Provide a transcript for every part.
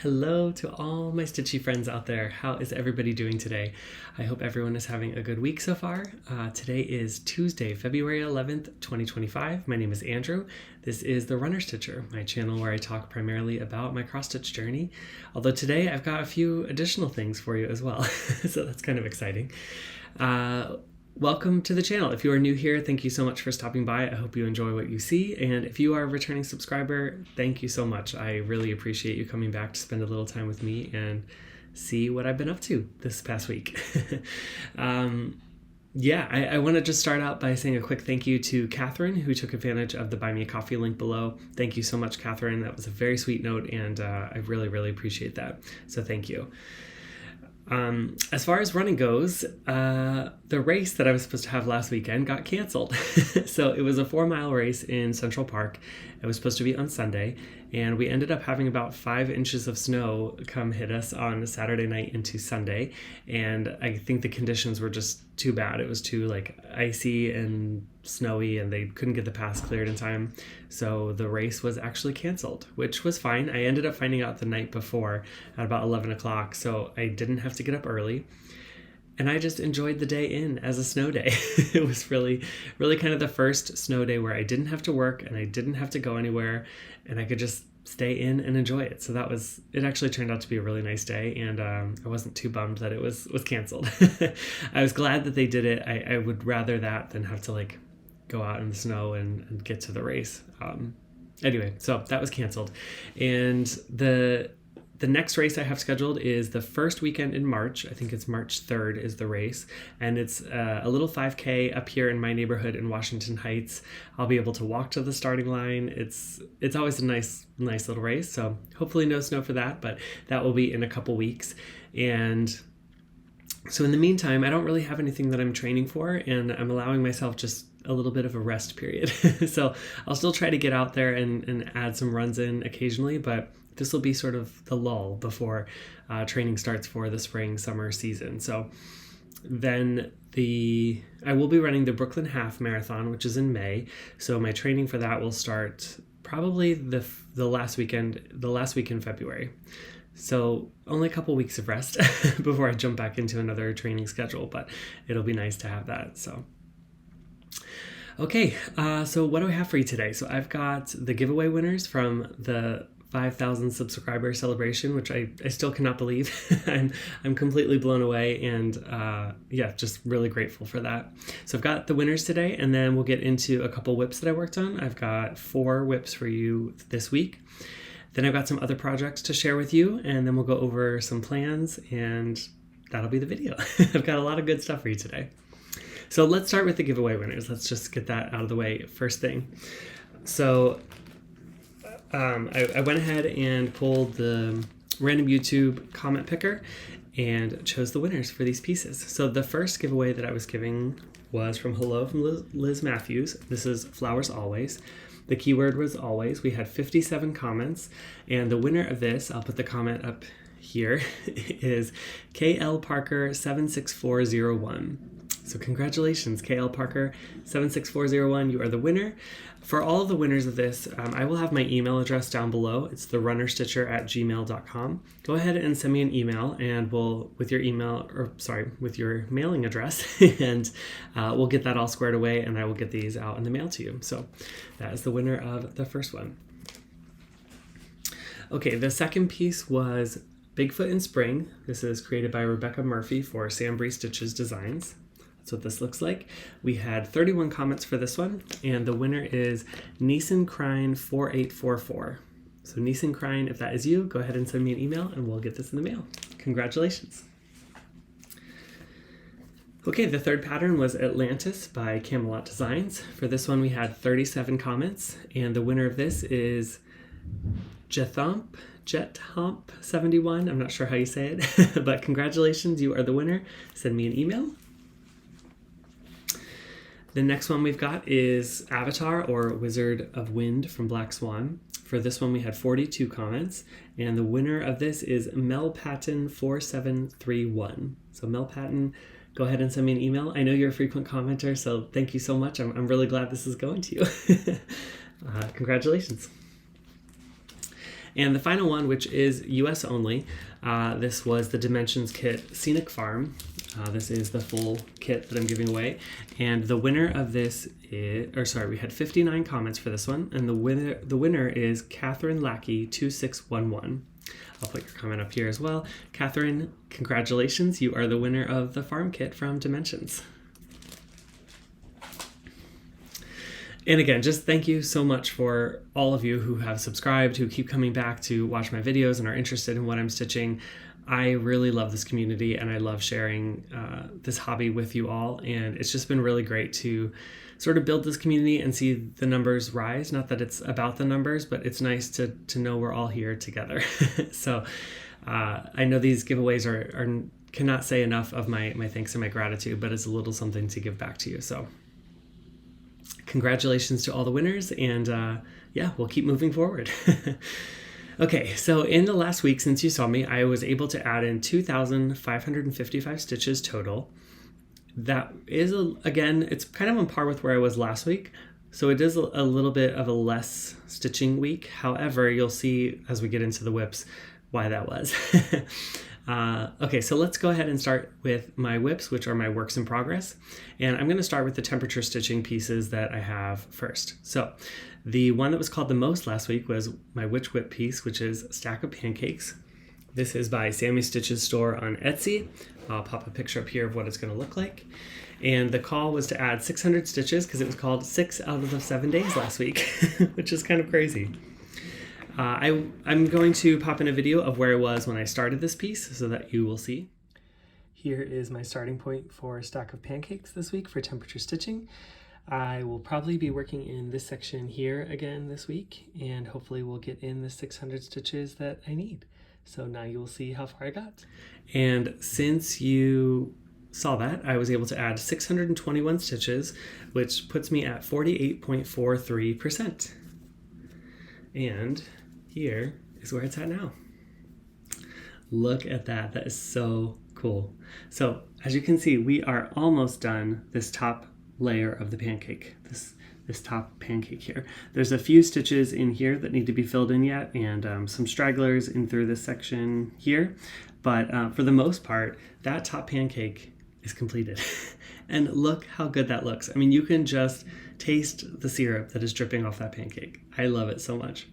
Hello to all my stitchy friends out there. How is everybody doing today? I hope everyone is having a good week so far. Today is Tuesday, February 11th, 2025. My name is Andrew. This is The Runner Stitcher, my channel where I talk primarily about my cross-stitch journey. Although today I've got a few additional things for you as well, so that's kind of exciting. Welcome to the channel. If you are new here, thank you so much for stopping by. I hope you enjoy what you see. And if you are a returning subscriber, thank you so much. I really appreciate you coming back to spend a little time with me and see what I've been up to this past week. I want to just start out by saying a quick thank you to Catherine, who took advantage of the Buy Me a Coffee link below. Thank you so much, Catherine. That was a very sweet note, and I really, really appreciate that. So thank you. As far as running goes, the race that I was supposed to have last weekend got canceled. So it was a 4-mile race in Central Park. It was supposed to be on Sunday, and we ended up having about 5 inches of snow come hit us on Saturday night into Sunday. And I think the conditions were just too bad. It was too icy and snowy, and they couldn't get the pass cleared in time. So the race was actually canceled, which was fine. I ended up finding out the night before at about 11 o'clock, so I didn't have to get up early. And I just enjoyed the day in as a snow day. It was really, really kind of the first snow day where I didn't have to work and I didn't have to go anywhere, and I could just stay in and enjoy it. So it actually turned out to be a really nice day, and I wasn't too bummed that it was canceled. I was glad that they did it. I would rather that than have to go out in the snow and get to the race. Anyway, so that was canceled. And the next race I have scheduled is the first weekend in March. I think it's March 3rd is the race. And it's a little 5K up here in my neighborhood in Washington Heights. I'll be able to walk to the starting line. It's always a nice little race. So hopefully no snow for that, but that will be in a couple weeks. And so in the meantime, I don't really have anything that I'm training for, and I'm allowing myself just a little bit of a rest period. So I'll still try to get out there and add some runs in occasionally, but this will be sort of the lull before training starts for the spring, summer season. So then I will be running the Brooklyn Half Marathon, which is in May. So my training for that will start probably the last week in February. So only a couple weeks of rest before I jump back into another training schedule, but it'll be nice to have that. So okay, so what do I have for you today? So I've got the giveaway winners from the 5,000 subscriber celebration, which I still cannot believe. I'm completely blown away, and just really grateful for that. So I've got the winners today, and then we'll get into a couple whips that I worked on. I've got 4 whips for you this week. Then I've got some other projects to share with you, and then we'll go over some plans, and that'll be the video. I've got a lot of good stuff for you today. So let's start with the giveaway winners. Let's just get that out of the way first thing. So I went ahead and pulled the random YouTube comment picker and chose the winners for these pieces. So the first giveaway that I was giving was from Liz Matthews. This is Flowers Always. The keyword was always. We had 57 comments, and the winner of this, I'll put the comment up here, is KL Parker 76401. So congratulations, KL Parker 76401. You are the winner. For all of the winners of this, I will have my email address down below. It's therunnerstitcher@gmail.com. Go ahead and send me an email, and with your mailing address, and we'll get that all squared away, and I will get these out in the mail to you. So that is the winner of the first one. Okay, the second piece was Bigfoot in Spring. This is created by Rebecca Murphy for SammyStitches Designs. That's what this looks like. We had 31 comments for this one, and the winner is Neeson Crine 4844. So Neeson Crine, if that is you, go ahead and send me an email, and we'll get this in the mail. Congratulations. Okay, the third pattern was Atlantis by Camelot Designs. For this one, we had 37 comments, and the winner of this is JetHump71. I'm not sure how you say it, but congratulations, you are the winner. Send me an email. The next one we've got is Avatar or Wizard of Wind from Black Swan. For this one, we had 42 comments, and the winner of this is Mel Patton 4731. So Mel Patton, go ahead and send me an email. I know you're a frequent commenter, so thank you so much. I'm really glad this is going to you. Congratulations. And the final one, which is US only, this was the Dimensions kit Scenic Farm. This is the full kit that I'm giving away. And the winner of this is, we had 59 comments for this one. And the winner is Catherine Lackey 2611. I'll put your comment up here as well. Catherine, congratulations. You are the winner of the farm kit from Dimensions. And again, just thank you so much for all of you who have subscribed, who keep coming back to watch my videos and are interested in what I'm stitching. I really love this community and I love sharing this hobby with you all. And it's just been really great to sort of build this community and see the numbers rise. Not that it's about the numbers, but it's nice to know we're all here together. So I know these giveaways are cannot say enough of my thanks and my gratitude, but it's a little something to give back to you. So congratulations to all the winners, and yeah, we'll keep moving forward. Okay, so in the last week since you saw me, I was able to add in 2,555 stitches total. That is, again, it's kind of on par with where I was last week, so it is a little bit of a less stitching week. However, you'll see as we get into the whips why that was. Okay, so let's go ahead and start with my whips, which are my works in progress. And I'm going to start with the temperature stitching pieces that I have first. So the one that was called the most last week was my Witch Whip piece, which is Stack of Pancakes. This is by SammyStitchesStore on Etsy. I'll pop a picture up here of what it's going to look like. And the call was to add 600 stitches because it was called 6 out of the 7 days last week, which is kind of crazy. I'm going to pop in a video of where I was when I started this piece so that you will see. Here is my starting point for Stack of Pancakes this week for temperature stitching. I will probably be working in this section here again this week, and hopefully we'll get in the 600 stitches that I need. So now you will see how far I got. And since you saw that, I was able to add 621 stitches, which puts me at 48.43%. And here is where it's at now. Look at that. That is so cool. So as you can see, we are almost done this top layer of the pancake, this top pancake here. There's a few stitches in here that need to be filled in yet, and some stragglers in through this section here. But for the most part, that top pancake is completed. And look how good that looks. I mean, you can just taste the syrup that is dripping off that pancake. I love it so much.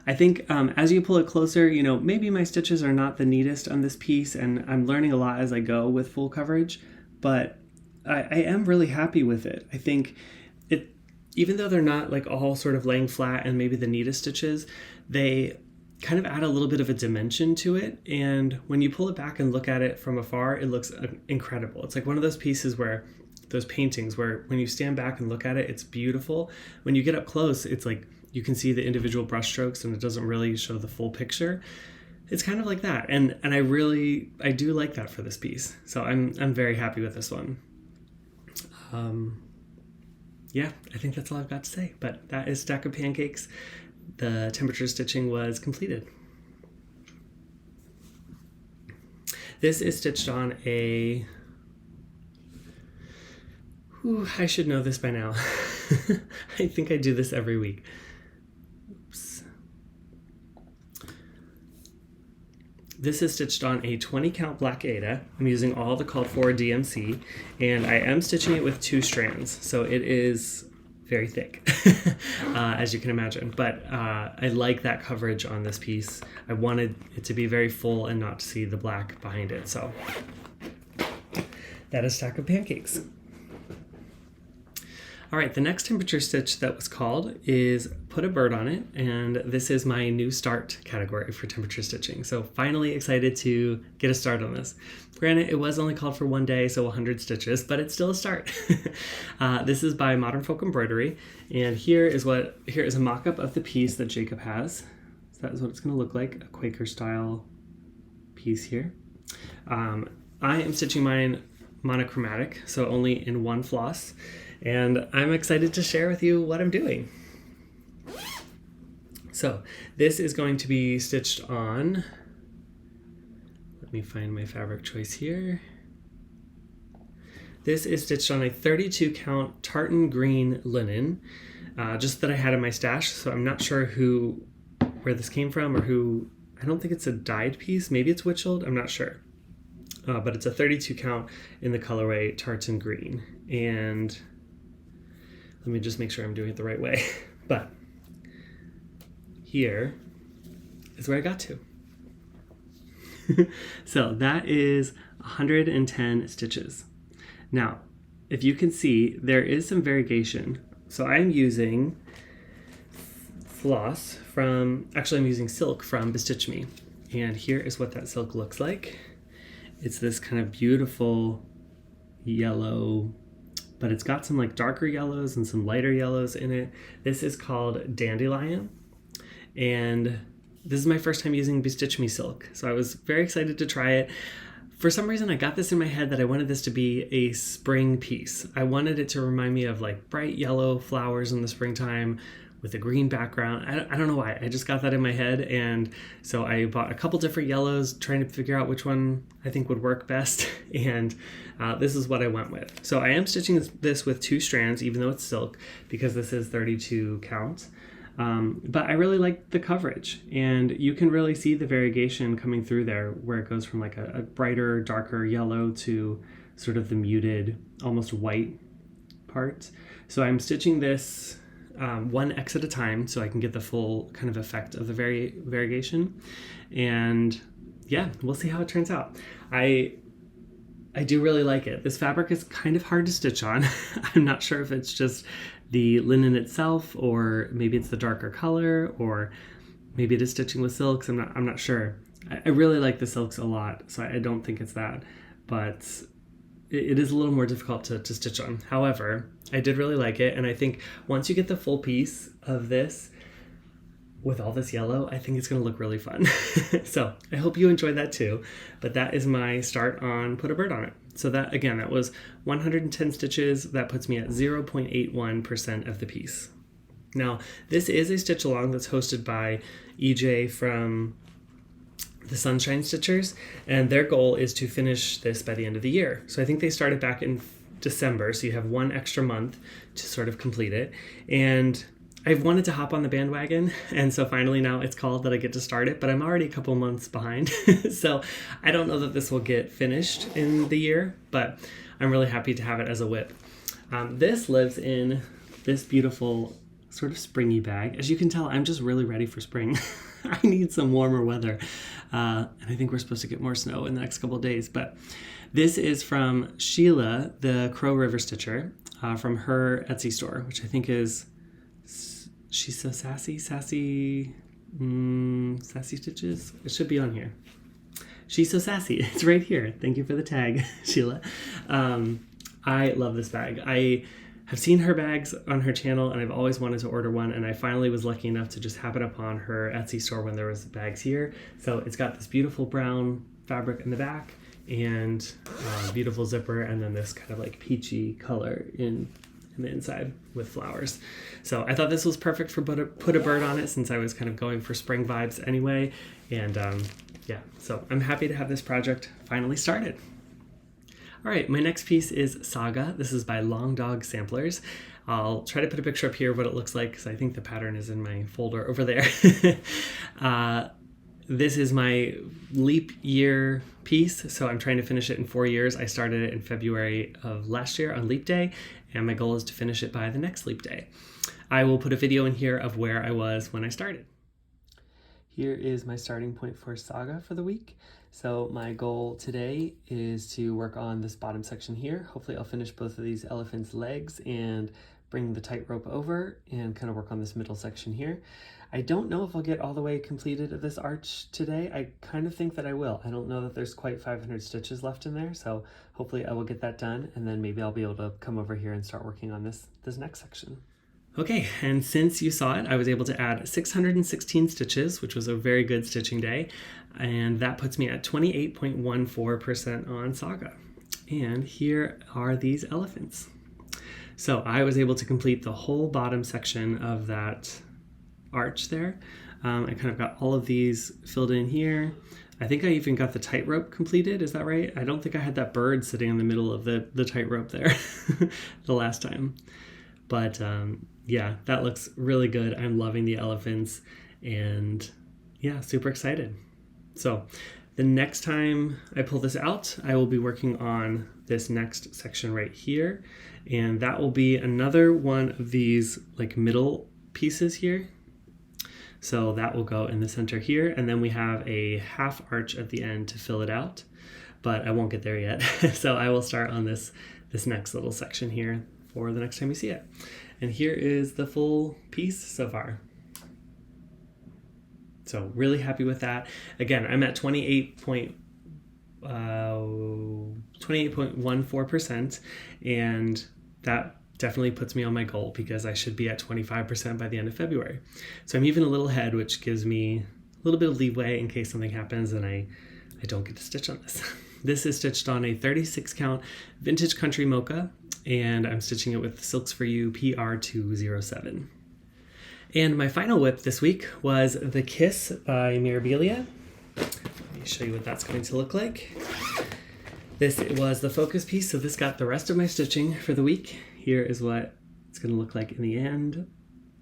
I think as you pull it closer, you know, maybe my stitches are not the neatest on this piece, and I'm learning a lot as I go with full coverage, but I am really happy with it. I think it, even though they're not like all sort of laying flat and maybe the neatest stitches, they kind of add a little bit of a dimension to it. And when you pull it back and look at it from afar, it looks incredible. It's like one of those pieces where, those paintings where when you stand back and look at it, it's beautiful. When you get up close, it's like you can see the individual brush strokes and it doesn't really show the full picture. It's kind of like that. And I do like that for this piece. So I'm very happy with this one. Yeah, I think that's all I've got to say, but that is Stack of Pancakes. The temperature stitching was completed. This is stitched on a, I should know this by now. I think I do this every week. Oops. This is stitched on a 20 count black Aida. I'm using all the called for DMC, and I am stitching it with 2 strands, so it is very thick, as you can imagine. But I like that coverage on this piece. I wanted it to be very full and not to see the black behind it, so that is Stack of Pancakes. All right, the next temperature stitch that was called is Put a Bird on It, and this is my new start category for temperature stitching. So finally excited to get a start on this. Granted, it was only called for 1 day, so 100 stitches, but it's still a start. This is by Modern Folk Embroidery, and here is a mock-up of the piece that Jacob has. So that is what it's going to look like, a Quaker style piece here. I am stitching mine monochromatic, so only in 1 floss. And I'm excited to share with you what I'm doing. So this is going to be stitched on, let me find my fabric choice here. This is stitched on a 32 count tartan green linen, just that I had in my stash, so I'm not sure where where this came from or who. I don't think it's a dyed piece. Maybe it's witched. I'm not sure. But it's a 32 count in the colorway Tartan Green. And let me just make sure I'm doing it the right way. But here is where I got to. So that is 110 stitches. Now, if you can see, there is some variegation. So I'm using I'm using silk from Bestitch Me. And here is what that silk looks like. It's this kind of beautiful yellow, but it's got some like darker yellows and some lighter yellows in it. This is called Dandelion. And this is my first time using Bestitch Me silk. So I was very excited to try it. For some reason, I got this in my head that I wanted this to be a spring piece. I wanted it to remind me of like bright yellow flowers in the springtime with a green background. I don't know why. I just got that in my head. And so I bought a couple different yellows, trying to figure out which one I think would work best. And this is what I went with. So I am stitching this with 2 strands, even though it's silk, because this is 32 count. But I really like the coverage, and you can really see the variegation coming through there, where it goes from like a brighter, darker yellow to sort of the muted, almost white part. So I'm stitching this 1 X at a time so I can get the full kind of effect of the variegation. And yeah, we'll see how it turns out. I do really like it. This fabric is kind of hard to stitch on. I'm not sure if it's just the linen itself, or maybe it's the darker color, or maybe it is stitching with silks. I'm not sure. I really like the silks a lot, so I don't think it's that, but it is a little more difficult to stitch on. However, I did really like it, and I think once you get the full piece of this with all this yellow, I think it's going to look really fun. So I hope you enjoyed that too. But that is my start on Put a Bird on It. So that, again, that was 110 stitches. That puts me at 0.81% of the piece. Now, this is a stitch along that's hosted by EJ from the Sunshine Stitchers, and their goal is to finish this by the end of the year. So I think they started back in December, so you have 1 extra month to sort of complete it. And I've wanted to hop on the bandwagon, and so finally now it's called that I get to start it, but I'm already a couple months behind. So I don't know that this will get finished in the year, but I'm really happy to have it as a WIP. This lives in this beautiful sort of springy bag. As you can tell, I'm just really ready for spring. I need some warmer weather, and I think we're supposed to get more snow in the next couple of days, but this is from Sheila, the Crow River Stitcher, from her Etsy store, which I think is She's So Sassy Stitches. It should be on here. She's So Sassy. It's right here. Thank you for the tag, Sheila. I love this bag. I have seen her bags on her channel, and I've always wanted to order one, and I finally was lucky enough to just happen upon her Etsy store when there was bags here. So it's got this beautiful brown fabric in the back, and beautiful zipper, and then this kind of like peachy color in the inside with flowers. So I thought this was perfect for Put a Bird on It, since I was kind of going for spring vibes anyway. And yeah, so I'm happy to have this project finally started. All right, my next piece is Saga. This is by Long Dog Samplers. I'll try to put a picture up here of what it looks like, because I think the pattern is in my folder over there. This is my leap year piece, so I'm trying to finish it in 4 years. I started it in February of last year on Leap Day, and my goal is to finish it by the next Leap Day. I will put a video in here of where I was when I started. Here is my starting point for Saga for the week. So my goal today is to work on this bottom section here. Hopefully I'll finish both of these elephants' legs and bring the tightrope over and kind of work on this middle section here. I don't know if I'll get all the way completed of this arch today. I kind of think that I will. I don't know that there's quite 500 stitches left in there, so hopefully I will get that done, and then maybe I'll be able to come over here and start working on this next section. Okay, and since you saw it, I was able to add 616 stitches, which was a very good stitching day, and that puts me at 28.14% on Saga. And here are these elephants. So I was able to complete the whole bottom section of that arch there. I kind of got all of these filled in here. I think I even got the tightrope completed. Is that right? I don't think I had that bird sitting in the middle of the tightrope there the last time. But yeah, that looks really good. I'm loving the elephants. And yeah, super excited. So the next time I pull this out, I will be working on this next section right here. And that will be another one of these like middle pieces here. So that will go in the center here. And then we have a half arch at the end to fill it out, but I won't get there yet. So I will start on this next little section here for the next time you see it. And here is the full piece so far. So really happy with that. Again, I'm at 28.14%, and that definitely puts me on my goal because I should be at 25% by the end of February. So I'm even a little ahead, which gives me a little bit of leeway in case something happens and I don't get to stitch on this. This is stitched on a 36 count vintage country mocha, and I'm stitching it with Silks For You PR207. And my final whip this week was the Kiss by Mirabilia. Let me show you what that's going to look like. This was the focus piece, so this got the rest of my stitching for the week. Here is what it's going to look like in the end.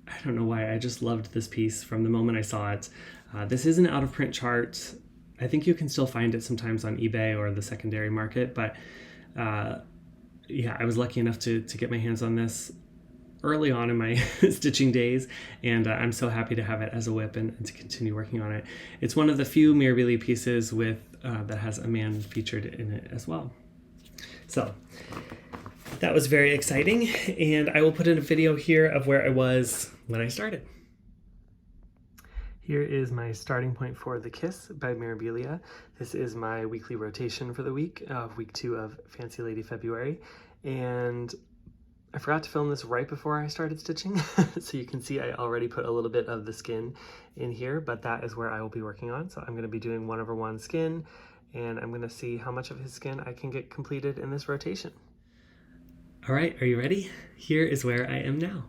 I don't know why, I just loved this piece from the moment I saw it. This is an out of print chart. I think you can still find it sometimes on eBay or the secondary market, but yeah, I was lucky enough to get my hands on this early on in my stitching days, and I'm so happy to have it as a whip and to continue working on it. It's one of the few Mirabilia pieces with that has a man featured in it as well. So that was very exciting, and I will put in a video here of where I was when I started. Here is my starting point for the Kiss by Mirabilia. This is my weekly rotation for the week 2 of Fancy Lady February, and I forgot to film this right before I started stitching, so you can see I already put a little bit of the skin in here, but that is where I will be working on. So I'm going to be doing 1/1 skin, and I'm going to see how much of his skin I can get completed in this rotation. All right, are you ready? Here is where I am now.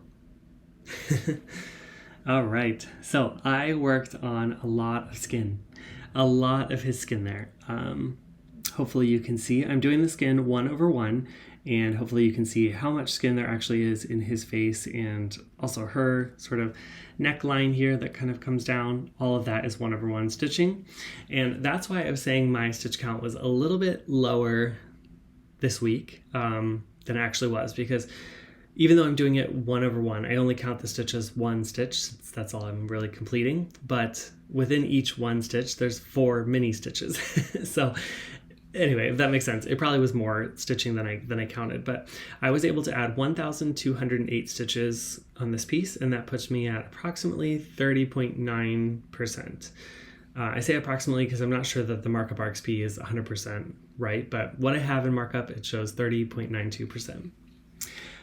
All right, so I worked on a lot of skin, a lot of his skin there. Hopefully you can see I'm doing the skin 1/1, and hopefully you can see how much skin there actually is in his face, and also her sort of neckline here that kind of comes down. All of that is 1/1 stitching, and that's why I was saying my stitch count was a little bit lower this week than it actually was, because even though I'm doing it 1/1, I only count the stitch as one stitch, since that's all I'm really completing. But within each one stitch, there's 4 mini stitches. So anyway, if that makes sense, it probably was more stitching than I counted, but I was able to add 1,208 stitches on this piece, and that puts me at approximately 30.9%. I say approximately because I'm not sure that the markup RXP is 100% right, but what I have in markup, it shows 30.92%.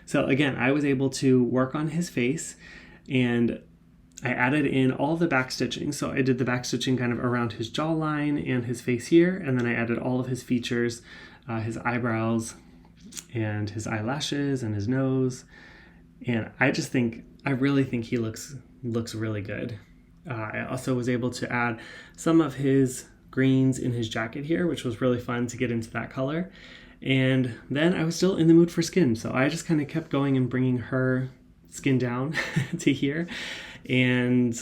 So again, I was able to work on his face, and I added in all the back stitching. So I did the back stitching kind of around his jawline and his face here, and then I added all of his features, his eyebrows and his eyelashes and his nose. And I really think he looks really good. I also was able to add some of his greens in his jacket here, which was really fun to get into that color. And then I was still in the mood for skin, so I just kind of kept going and bringing her skin down to here. And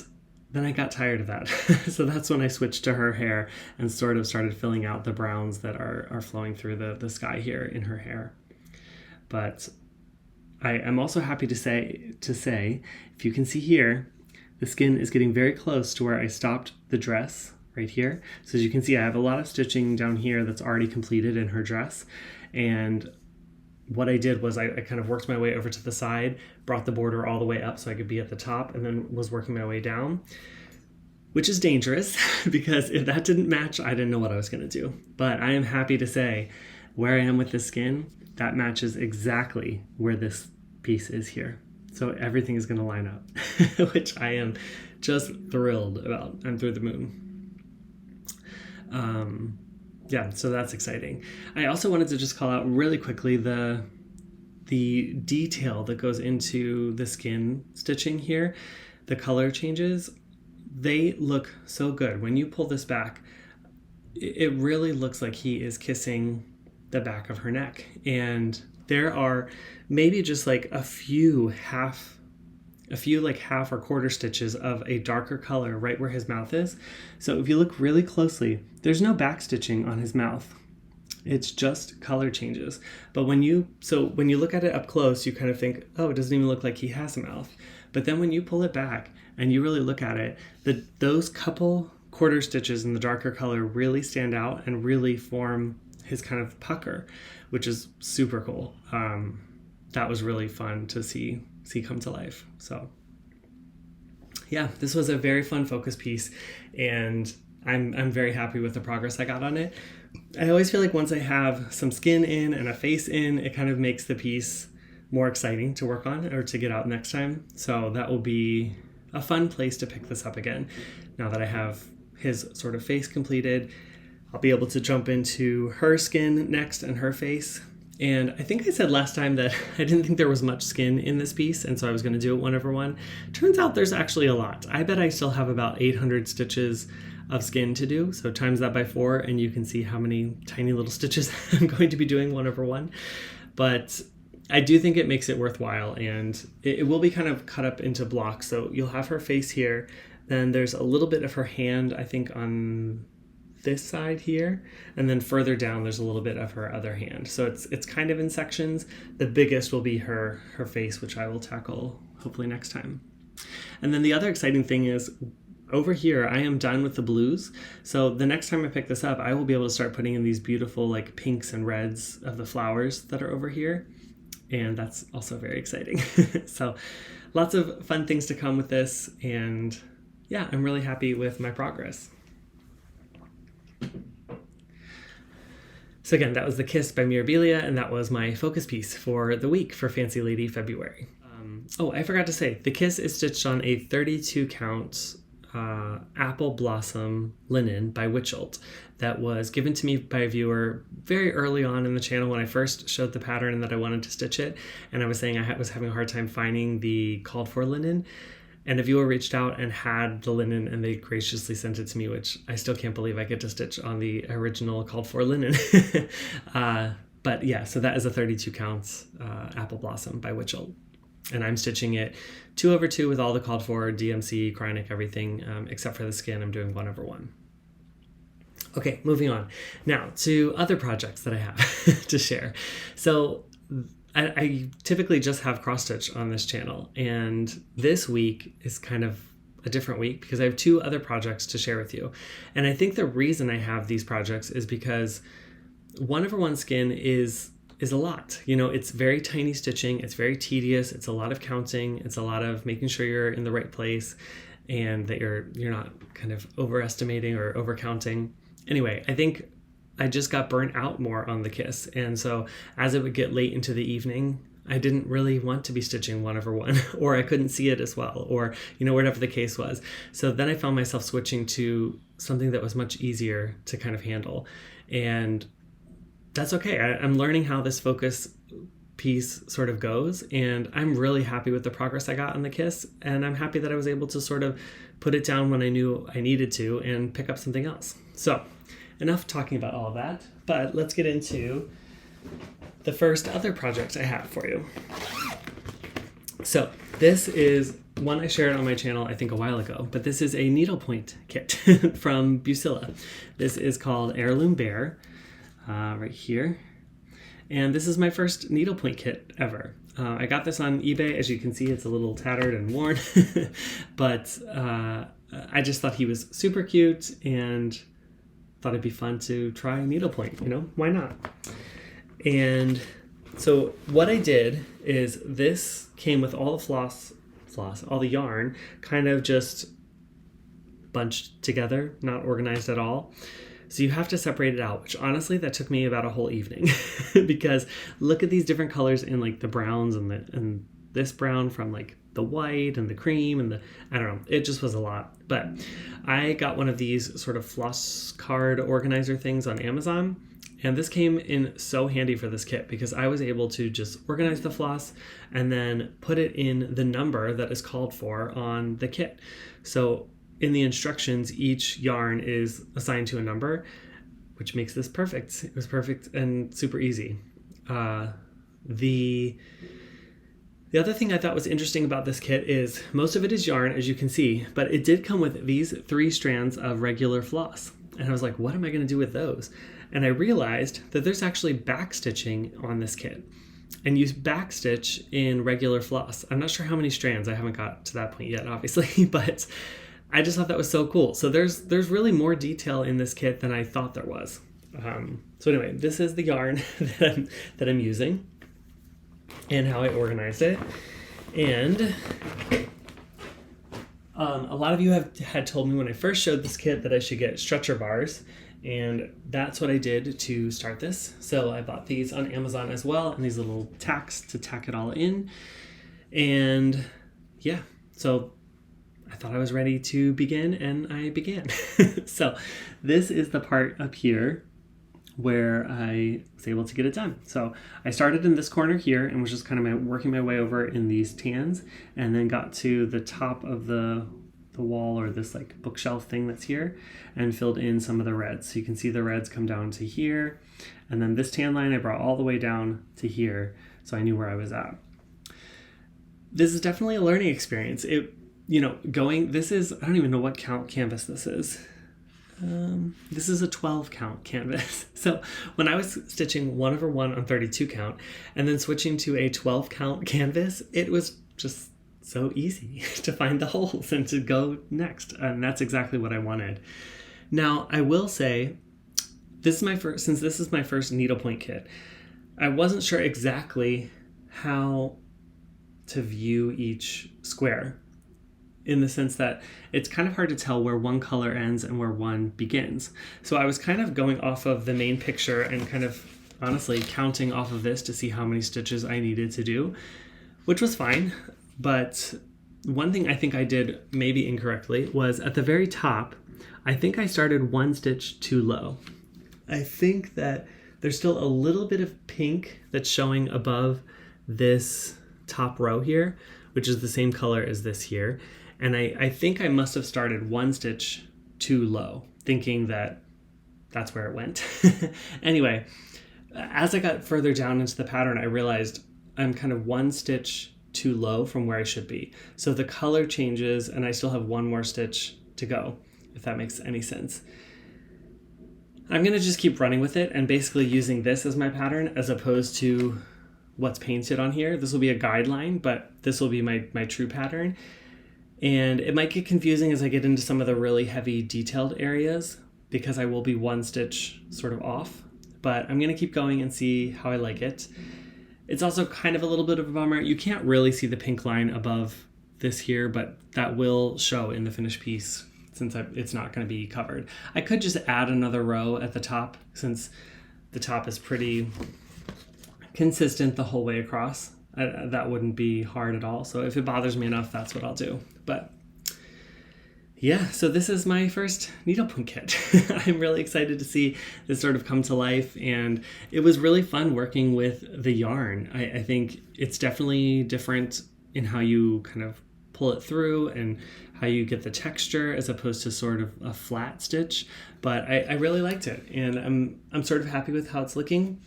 then I got tired of that. So that's when I switched to her hair and sort of started filling out the browns that are flowing through the sky here in her hair. But I am also happy to say, if you can see here, the skin is getting very close to where I stopped the dress right here. So as you can see, I have a lot of stitching down here that's already completed in her dress. And what I did was I kind of worked my way over to the side, brought the border all the way up so I could be at the top, and then was working my way down, which is dangerous because if that didn't match, I didn't know what I was going to do. But I am happy to say where I am with the skin, that matches exactly where this piece is here. So everything is going to line up, which I am just thrilled about. I'm through the moon. Yeah, so that's exciting. I also wanted to just call out really quickly the detail that goes into the skin stitching here. The color changes, they look so good. When you pull this back, it really looks like he is kissing the back of her neck. And there are maybe just like a few a few like half or quarter stitches of a darker color right where his mouth is. So if you look really closely, there's no back stitching on his mouth. It's just color changes. But when you look at it up close, you kind of think, oh, it doesn't even look like he has a mouth. But then when you pull it back and you really look at it, those couple quarter stitches in the darker color really stand out and really form his kind of pucker, which is super cool. That was really fun to see come to life. So yeah, this was a very fun focus piece, and I'm very happy with the progress I got on it. I always feel like once I have some skin in and a face in, it kind of makes the piece more exciting to work on or to get out next time. So that will be a fun place to pick this up again. Now that I have his sort of face completed, I'll be able to jump into her skin next and her face. And I think I said last time that I didn't think there was much skin in this piece, and so I was going to do it 1/1. Turns out there's actually a lot. I bet I still have about 800 stitches of skin to do, so times that by 4 and you can see how many tiny little stitches I'm going to be doing 1/1. But I do think it makes it worthwhile, and it will be kind of cut up into blocks. So you'll have her face here, then there's a little bit of her hand, I think, on this side here, and then further down there's a little bit of her other hand. So it's kind of in sections. The biggest will be her face, which I will tackle hopefully next time. And then the other exciting thing is over here I am done with the blues. So the next time I pick this up, I will be able to start putting in these beautiful like pinks and reds of the flowers that are over here. And that's also very exciting. So lots of fun things to come with this, and yeah, I'm really happy with my progress. So again, that was The Kiss by Mirabilia, and that was my focus piece for the week for Fancy Lady February. I forgot to say, The Kiss is stitched on a 32 count apple blossom linen by Witchelt that was given to me by a viewer very early on in the channel when I first showed the pattern and that I wanted to stitch it. And I was saying I was having a hard time finding the called for linen. And a viewer reached out and had the linen, and they graciously sent it to me, which I still can't believe I get to stitch on the original called for linen. But yeah, so that is a 32 counts apple blossom by Witchelt. And I'm stitching it 2/2 with all the called for, DMC, Krynic, everything, except for the skin. I'm doing 1/1. Okay, moving on. Now to other projects that I have to share. So I typically just have cross stitch on this channel, and this week is kind of a different week because I have 2 other projects to share with you. And I think the reason I have these projects is because 1/1 skin is a lot. You know, it's very tiny stitching, it's very tedious, it's a lot of counting, it's a lot of making sure you're in the right place and that you're not kind of overestimating or overcounting. Anyway, I think I just got burnt out more on the Kiss, and so as it would get late into the evening, I didn't really want to be stitching 1/1, or I couldn't see it as well, or whatever the case was. So then I found myself switching to something that was much easier to kind of handle, and that's okay. I'm learning how this focus piece sort of goes, and I'm really happy with the progress I got on the Kiss, and I'm happy that I was able to sort of put it down when I knew I needed to and pick up something else. So enough talking about all of that, but let's get into the first other project I have for you. So this is one I shared on my channel, I think a while ago, but this is a needlepoint kit from Bucilla. This is called Heirloom Bear, right here. And this is my first needlepoint kit ever. I got this on eBay. As you can see, it's a little tattered and worn, but I just thought he was super cute and thought it'd be fun to try needlepoint, why not? And so what I did is this came with all the all the yarn kind of just bunched together, not organized at all. So you have to separate it out, which honestly, that took me about a whole evening because look at these different colors in like the browns and this brown from like the white and the cream and I don't know, it just was a lot. But I got one of these sort of floss card organizer things on Amazon, and this came in so handy for this kit because I was able to just organize the floss and then put it in the number that is called for on the kit. So in the instructions, each yarn is assigned to a number, which makes this perfect. It was perfect and super easy. The other thing I thought was interesting about this kit is most of it is yarn, as you can see, but it did come with these 3 strands of regular floss. And I was like, what am I going to do with those? And I realized that there's actually backstitching on this kit. And you backstitch in regular floss. I'm not sure how many strands. I haven't got to that point yet, obviously, but I just thought that was so cool. So there's really more detail in this kit than I thought there was. So anyway, this is the yarn that I'm using and how I organized it. And a lot of you had told me when I first showed this kit that I should get stretcher bars, and that's what I did to start this. So I bought these on Amazon as well, and these little tacks to tack it all in. And yeah, so I thought I was ready to begin, and I began. So this is the part up here where I was able to get it done. So I started in this corner here and was just kind of working my way over in these tans, and then got to the top of the wall, or this like bookshelf thing that's here, and filled in some of the reds. So you can see the reds come down to here, and then this tan line I brought all the way down to here, so I knew where I was at. This is definitely a learning experience. This is, I don't even know what count canvas this is. This is a 12 count canvas. So when I was stitching 1/1 on 32 count and then switching to a 12 count canvas, it was just so easy to find the holes and to go next. And that's exactly what I wanted. Now, I will say, since this is my first needlepoint kit, I wasn't sure exactly how to view each square, in the sense that it's kind of hard to tell where one color ends and where one begins. So I was kind of going off of the main picture and kind of honestly counting off of this to see how many stitches I needed to do, which was fine. But one thing I think I did maybe incorrectly was at the very top, I think I started 1 stitch too low. I think that there's still a little bit of pink that's showing above this top row here, which is the same color as this here. And I think I must have started 1 stitch too low, thinking that that's where it went. Anyway, as I got further down into the pattern, I realized I'm kind of 1 stitch too low from where I should be. So the color changes and I still have 1 more stitch to go, if that makes any sense. I'm gonna just keep running with it and basically using this as my pattern as opposed to what's painted on here. This will be a guideline, but this will be my true pattern. And it might get confusing as I get into some of the really heavy detailed areas because I will be 1 stitch sort of off, but I'm gonna keep going and see how I like it. It's also kind of a little bit of a bummer. You can't really see the pink line above this here, but that will show in the finished piece since it's not gonna be covered. I could just add another row at the top since the top is pretty consistent the whole way across. That wouldn't be hard at all. So if it bothers me enough, that's what I'll do. But yeah, so this is my first needlepoint kit. I'm really excited to see this sort of come to life, and it was really fun working with the yarn. I think it's definitely different in how you kind of pull it through and how you get the texture as opposed to sort of a flat stitch. But I really liked it, and I'm sort of happy with how it's looking.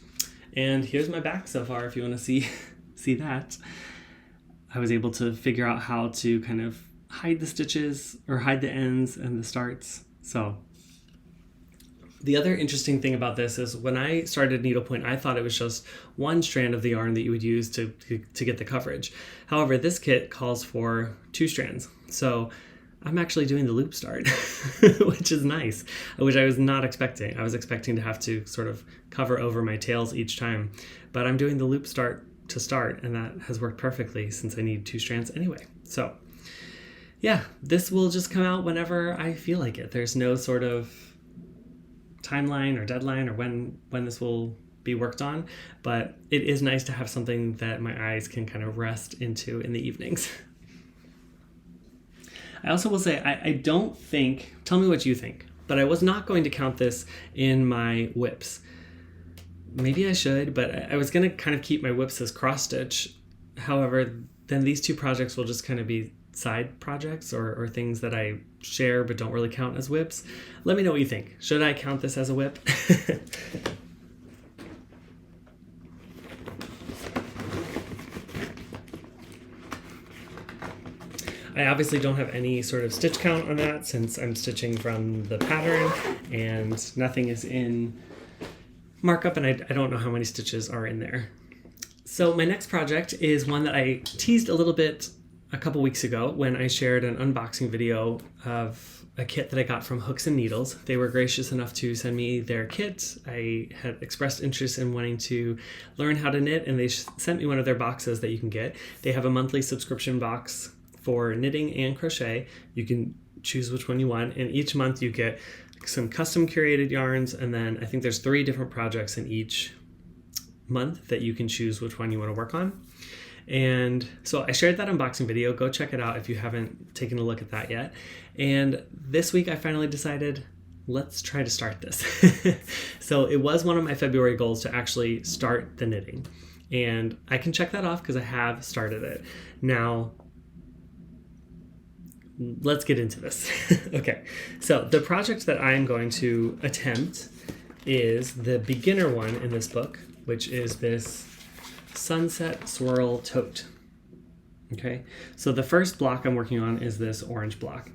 And here's my back so far if you want to see that. I was able to figure out how to kind of hide the stitches or hide the ends and the starts. So the other interesting thing about this is when I started needlepoint, I thought it was just 1 strand of the yarn that you would use to get the coverage. However, this kit calls for 2 strands. So I'm actually doing the loop start, which is nice, which I was not expecting. I was expecting to have to sort of cover over my tails each time, but I'm doing the loop start to start, and that has worked perfectly since I need 2 strands anyway. So yeah, this will just come out whenever I feel like it. There's no sort of timeline or deadline or when this will be worked on, but it is nice to have something that my eyes can kind of rest into in the evenings. I also will say, I don't think, tell me what you think, but I was not going to count this in my whips. Maybe I should, but I was going to kind of keep my whips as cross stitch. However, then these 2 projects will just kind of be side projects or things that I share but don't really count as whips. Let me know what you think. Should I count this as a whip? I obviously don't have any sort of stitch count on that since I'm stitching from the pattern and nothing is in markup, and I don't know how many stitches are in there. So my next project is one that I teased a little bit a couple weeks ago when I shared an unboxing video of a kit that I got from Hooks and Needles. They were gracious enough to send me their kit. I had expressed interest in wanting to learn how to knit, and they sent me one of their boxes that you can get. They have a monthly subscription box for knitting and crochet. You can choose which one you want, and each month you get some custom curated yarns, and then I think there's 3 different projects in each month that you can choose which one you want to work on. And so I shared that unboxing video. Go check it out if you haven't taken a look at that yet. And this week I finally decided, let's try to start this. So it was one of my February goals to actually start the knitting. And I can check that off because I have started it. Now, let's get into this. Okay, so the project that I'm going to attempt is the beginner one in this book, which is this Sunset Swirl Tote. Okay, so the first block I'm working on is this orange block.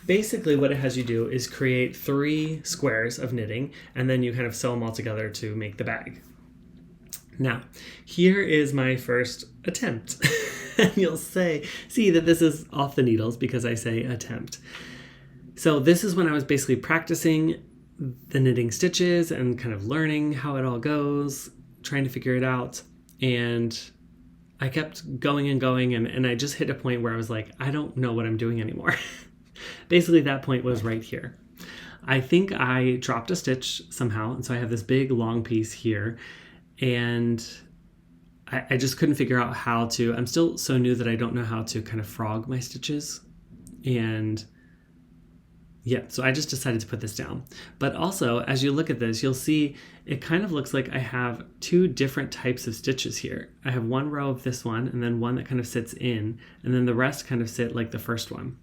Basically what it has you do is create 3 squares of knitting, and then you kind of sew them all together to make the bag. Now, here is my first attempt. And you'll see that this is off the needles because I say attempt. So this is when I was basically practicing the knitting stitches and kind of learning how it all goes, trying to figure it out. And I kept going and going, and I just hit a point where I was like, I don't know what I'm doing anymore. Basically, that point was right here. I think I dropped a stitch somehow, and so I have this big long piece here, and I just couldn't figure out how to. I'm still so new that I don't know how to kind of frog my stitches, and yeah, so I just decided to put this down. But also, as you look at this, you'll see it kind of looks like I have 2 different types of stitches here. I have one row of this one, and then one that kind of sits in, and then the rest kind of sit like the first one.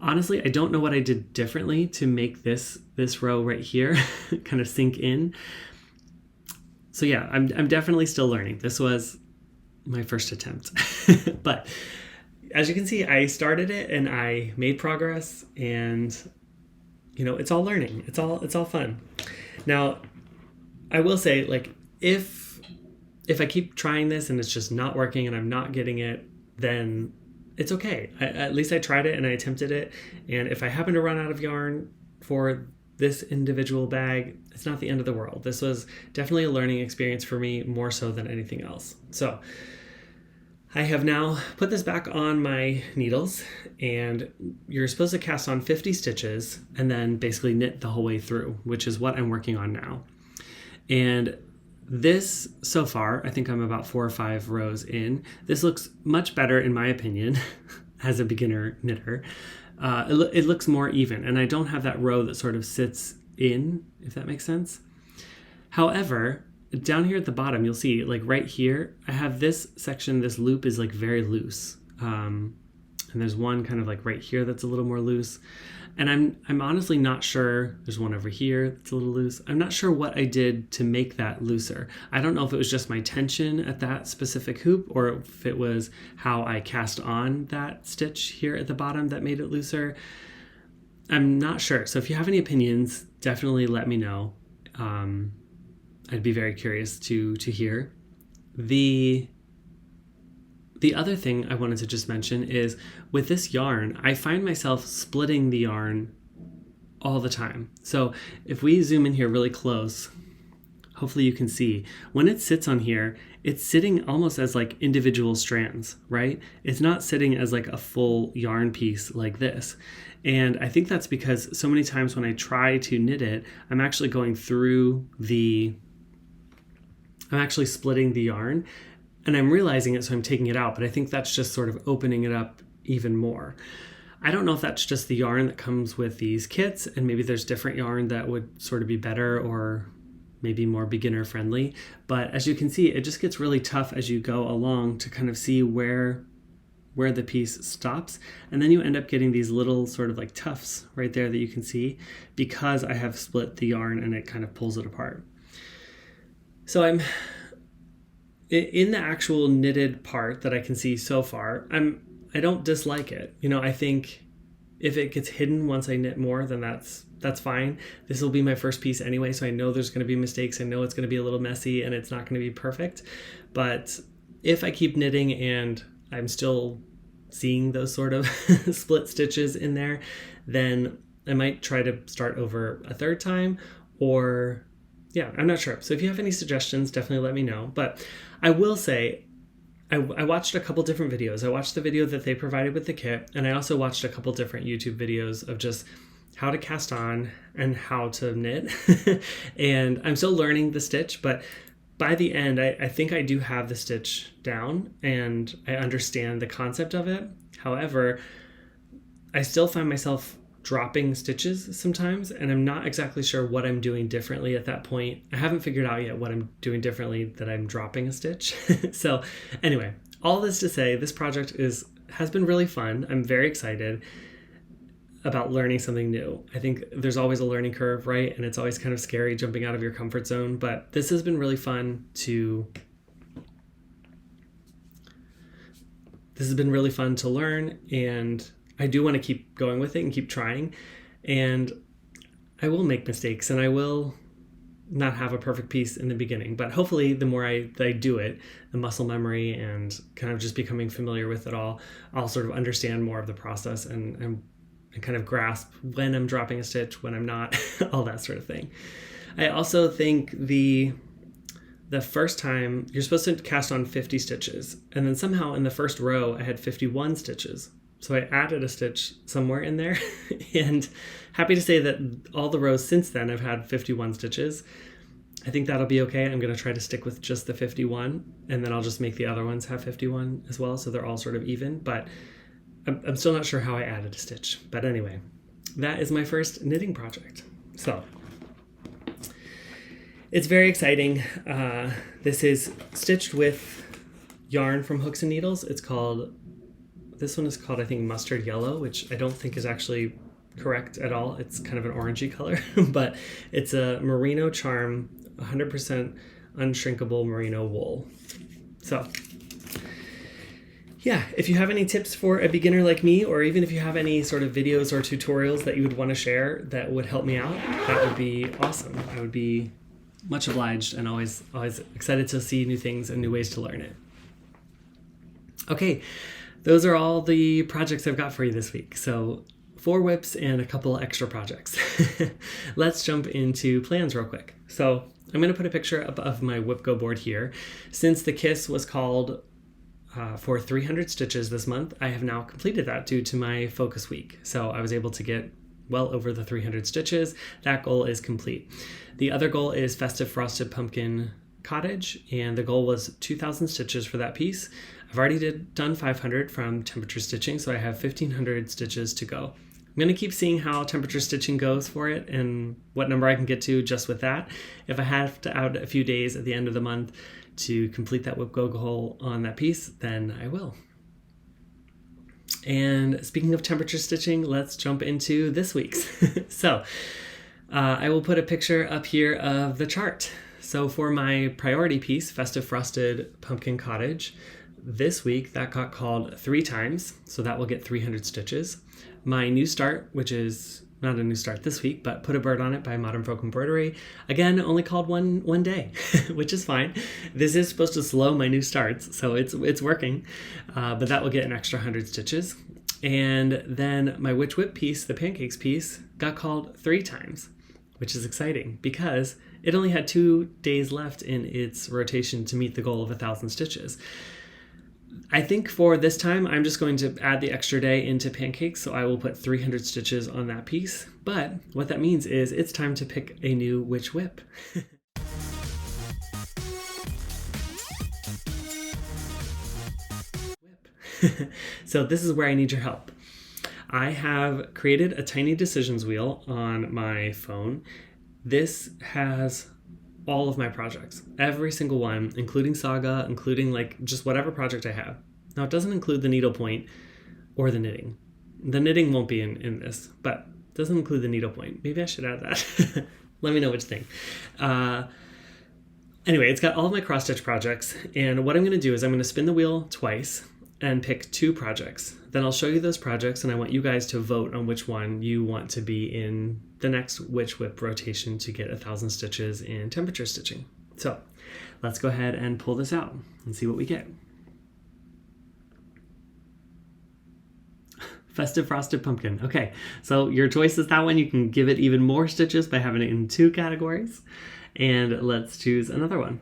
Honestly, I don't know what I did differently to make this row right here kind of sink in. So yeah, I'm definitely still learning. This was my first attempt. But as you can see, I started it and I made progress, and you know, it's all learning. It's all fun. Now, I will say, like, if I keep trying this and it's just not working and I'm not getting it, then it's okay. At least I tried it and I attempted it. And if I happen to run out of yarn for this individual bag, it's not the end of the world. This was definitely a learning experience for me, more so than anything else. So I have now put this back on my needles, and you're supposed to cast on 50 stitches and then basically knit the whole way through, which is what I'm working on now. And this, so far, I think I'm about 4 or 5 rows in. This looks much better, in my opinion, as a beginner knitter. It looks more even, and I don't have that row that sort of sits in, if that makes sense. However, down here at the bottom, you'll see, like right here, I have this section, this loop is like very loose. And there's one kind of like right here that's a little more loose. And I'm honestly not sure. There's one over here that's a little loose. I'm not sure what I did to make that looser. I don't know if it was just my tension at that specific hoop, or if it was how I cast on that stitch here at the bottom that made it looser. I'm not sure. So if you have any opinions, definitely let me know. I'd be very curious to hear. The other thing I wanted to just mention is with this yarn, I find myself splitting the yarn all the time. So if we zoom in here really close, hopefully you can see, when it sits on here, it's sitting almost as like individual strands, right? It's not sitting as like a full yarn piece like this. And I think that's because so many times when I try to knit it, I'm actually splitting the yarn. And I'm realizing it, so I'm taking it out, but I think that's just sort of opening it up even more. I don't know if that's just the yarn that comes with these kits, and maybe there's different yarn that would sort of be better or maybe more beginner friendly. But as you can see, it just gets really tough as you go along to kind of see where the piece stops. And then you end up getting these little sort of like tufts right there that you can see because I have split the yarn and it kind of pulls it apart. So I'm in the actual knitted part that I can see so far, I'm I don't dislike it. You know, I think if it gets hidden once I knit more, then that's fine. This will be my first piece anyway, so I know there's going to be mistakes. I know it's going to be a little messy and it's not going to be perfect. But if I keep knitting and I'm still seeing those sort of split stitches in there, then I might try to start over a third time, or yeah, I'm not sure. So if you have any suggestions, definitely let me know. But I will say, I watched a couple different videos. I watched the video that they provided with the kit, and I also watched a couple different YouTube videos of just how to cast on and how to knit. And I'm still learning the stitch, but by the end, I think I do have the stitch down and I understand the concept of it. However, I still find myself dropping stitches sometimes, and I'm not exactly sure what I'm doing differently at that point. I haven't figured out yet what I'm doing differently that I'm dropping a stitch. So anyway, all this to say, this project has been really fun. I'm very excited about learning something new. I think there's always a learning curve, right? And it's always kind of scary jumping out of your comfort zone, but this has been really fun to learn, and I do want to keep going with it and keep trying. And I will make mistakes and I will not have a perfect piece in the beginning, but hopefully the more I do it, the muscle memory and kind of just becoming familiar with it all, I'll sort of understand more of the process and kind of grasp when I'm dropping a stitch, when I'm not, all that sort of thing. I also think the first time you're supposed to cast on 50 stitches, and then somehow in the first row I had 51 stitches. So I added a stitch somewhere in there, and happy to say that all the rows since then I've had 51 stitches. I think that'll be okay. I'm going to try to stick with just the 51, and then I'll just make the other ones have 51 as well, so they're all sort of even, but I'm still not sure how I added a stitch. But anyway, that is my first knitting project. So it's very exciting. This is stitched with yarn from Hooks and Needles. This one is called, I think, Mustard Yellow, which I don't think is actually correct at all. It's kind of an orangey color, but it's a merino charm, 100% unshrinkable merino wool. So yeah, if you have any tips for a beginner like me, or even if you have any sort of videos or tutorials that you would want to share that would help me out, that would be awesome. I would be much obliged and always excited to see new things and new ways to learn it. Okay, those are all the projects I've got for you this week. So 4 whips and a couple extra projects. Let's jump into plans real quick. So I'm going to put a picture up of my whip go board here. Since the KISS was called for 300 stitches this month, I have now completed that due to my focus week. So I was able to get well over the 300 stitches. That goal is complete. The other goal is Festive Frosted Pumpkin Cottage, and the goal was 2,000 stitches for that piece. I've already done 500 from temperature stitching, so I have 1,500 stitches to go. I'm going to keep seeing how temperature stitching goes for it and what number I can get to just with that. If I have to add a few days at the end of the month to complete that whip go goal on that piece, then I will. And speaking of temperature stitching, let's jump into this week's. So I will put a picture up here of the chart. So for my priority piece, Festive Frosted Pumpkin Cottage, this week that got called 3 times, so that will get 300 stitches. My new start, which is not a new start this week, but Put a Bird on It by Modern Folk Embroidery, again, only called one day, which is fine. This is supposed to slow my new starts, so it's working, but that will get an extra 100 stitches. And then my Witch Whip piece, the Pancakes piece, got called 3 times, which is exciting because it only had 2 days left in its rotation to meet the goal of 1,000 stitches. I think for this time, I'm just going to add the extra day into Pancakes, so I will put 300 stitches on that piece. But what that means is it's time to pick a new Witch Whip. So this is where I need your help. I have created a tiny decisions wheel on my phone. This has all of my projects, every single one, including SAGA, including like just whatever project I have. Now it doesn't include the needlepoint or the knitting. The knitting won't be in this, but it doesn't include the needlepoint. Maybe I should add that. Let me know which thing. Anyway, it's got all of my cross stitch projects, and what I'm going to do is I'm going to spin the wheel twice, and pick 2 projects. Then I'll show you those projects, and I want you guys to vote on which one you want to be in the next Witch Whip rotation to get 1,000 stitches in temperature stitching. So let's go ahead and pull this out and see what we get. Festive Frosted Pumpkin. Okay, so your choice is that one. You can give it even more stitches by having it in 2 categories. And let's choose another one.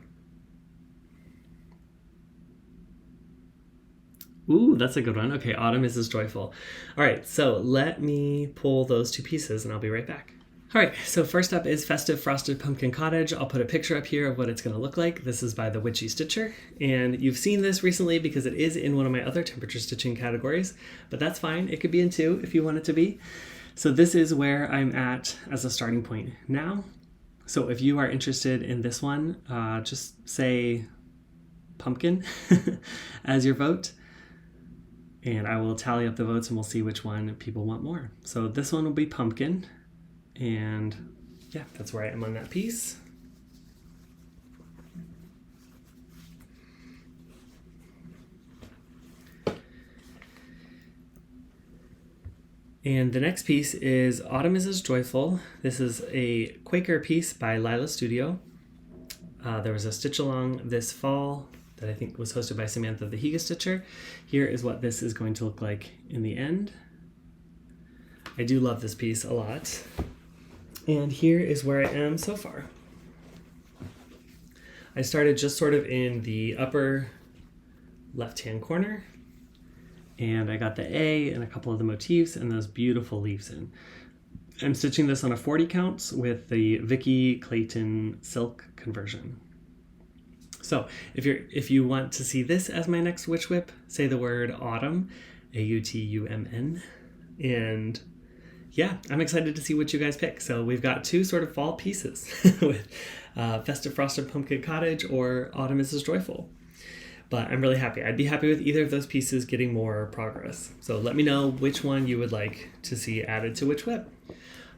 Ooh, that's a good one. Okay, Autumn is as Joyful. All right, so let me pull those 2 pieces and I'll be right back. All right, so first up is Festive Frosted Pumpkin Cottage. I'll put a picture up here of what it's gonna look like. This is by the Witchy Stitcher, and you've seen this recently because it is in one of my other temperature stitching categories, but that's fine. It could be in 2 if you want it to be. So this is where I'm at as a starting point now. So if you are interested in this one, just say pumpkin as your vote. And I will tally up the votes and we'll see which one people want more. So this one will be pumpkin. And yeah, that's where I am on that piece. And the next piece is Autumn is as Joyful. This is a Quaker piece by Lila Studio. There was a stitch along this fall that I think was hosted by Samantha the Higa Stitcher. Here is what this is going to look like in the end. I do love this piece a lot. And here is where I am so far. I started just sort of in the upper left-hand corner, and I got the A and a couple of the motifs and those beautiful leaves in. I'm stitching this on a 40 count with the Vicky Clayton silk conversion. So if you want to see this as my next Witch Whip, say the word autumn, A-U-T-U-M-N. And yeah, I'm excited to see what you guys pick. So we've got 2 sort of fall pieces with Festive Frosted Pumpkin Cottage or Autumn is as Joyful. But I'm really happy. I'd be happy with either of those pieces getting more progress. So let me know which one you would like to see added to Witch Whip.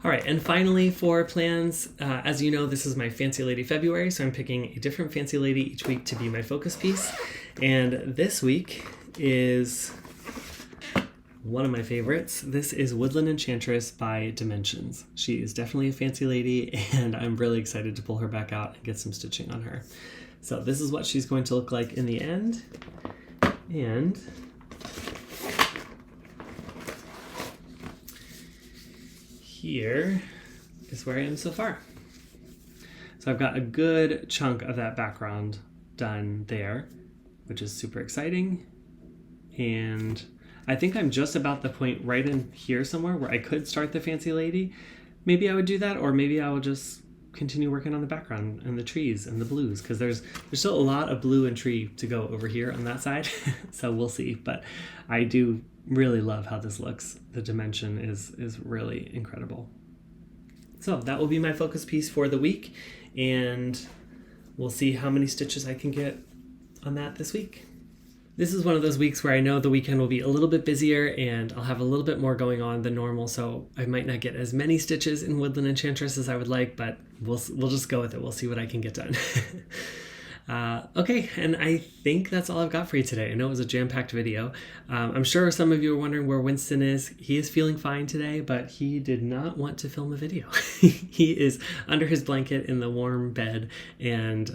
All right, and finally for plans, as you know, this is my Fancy Lady February, so I'm picking a different Fancy Lady each week to be my focus piece. And this week is one of my favorites. This is Woodland Enchantress by Dimensions. She is definitely a Fancy Lady, and I'm really excited to pull her back out and get some stitching on her. So this is what she's going to look like in the end. And here is where I am so far. So I've got a good chunk of that background done there, which is super exciting. And I think I'm just about the point right in here somewhere where I could start the Fancy Lady. Maybe I would do that, or maybe I will just continue working on the background and the trees and the blues, because there's still a lot of blue and tree to go over here on that side. So we'll see, but I do really love how this looks. The dimension is really incredible. So that will be my focus piece for the week, and we'll see how many stitches I can get on that this week. This is one of those weeks where I know the weekend will be a little bit busier and I'll have a little bit more going on than normal, so I might not get as many stitches in Woodland Enchantress as I would like, but we'll just go with it. We'll see what I can get done. Okay, and I think that's all I've got for you today. I know it was a jam-packed video. I'm sure some of you are wondering where Winston is. He is feeling fine today, but he did not want to film a video. He is under his blanket in the warm bed and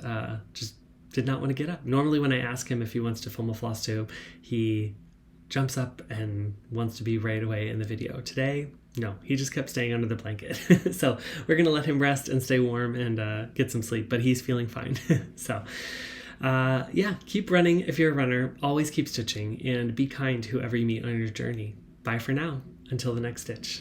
just did not want to get up. Normally when I ask him if he wants to film a Flosstube, he jumps up and wants to be right away in the video. Today, no, he just kept staying under the blanket. So we're going to let him rest and stay warm and get some sleep, but he's feeling fine. So yeah, keep running if you're a runner. Always keep stitching and be kind to whoever you meet on your journey. Bye for now. Until the next stitch.